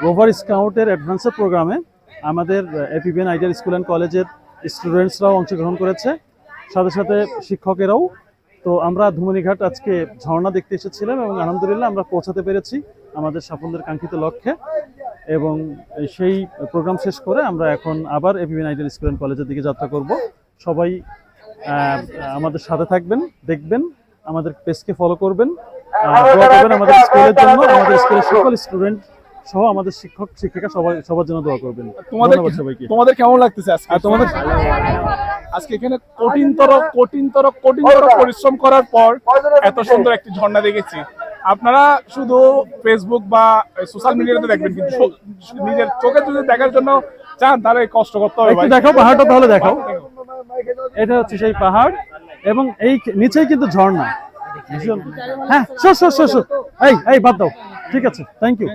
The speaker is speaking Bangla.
রোভার স্কাউটের অ্যাডভান্সের প্রোগ্রামে আমাদের এপিবিএন আইডিয়াল স্কুল অ্যান্ড কলেজের স্টুডেন্টসরাও অংশগ্রহণ করেছে, সাথে সাথে শিক্ষকেরাও। তো আমরা ধুমনিঘাট আজকে ঝর্ণা দেখতে এসেছিলাম এবং আলহামদুলিল্লাহ আমরা পৌঁছাতে পেরেছি আমাদের সাফল্যের কাঙ্ক্ষিত লক্ষ্যে। এবং সেই প্রোগ্রাম শেষ করে আমরা এখন আবার এপিবিএন আইডিয়াল স্কুল অ্যান্ড কলেজের দিকে যাত্রা করব। সবাই আমাদের সাথে থাকবেন, দেখবেন, আমাদের পেজকে ফলো করবেন, দোয়া করবেন আমাদের স্কুলের জন্য, আমাদের স্কুলের সকল স্টুডেন্ট সহ আমাদের শিক্ষক শিক্ষিকা সবার জন্য দোয়া করবেন। তোমাদের কেমন লাগতেছে আজকে? তোমাদের আজকে এখানে কঠিনতর পরিশ্রম করার পর এত সুন্দর একটি ঝর্ণা দেখেছি। আপনারা শুধু ফেসবুক বা সোশ্যাল মিডিয়াতে দেখবেন, কিন্তু নিজের চোখে যদি দেখার জন্য চান তাহলে কষ্ট করতে হবে। দেখাও পাহাড়টা, তাহলে দেখাও। এটা হচ্ছে সেই পাহাড় এবং এই নিচেই কিন্তু ঝর্ণা। হ্যাঁ, এই বাদ দাও, ঠিক আছে, থ্যাংক ইউ।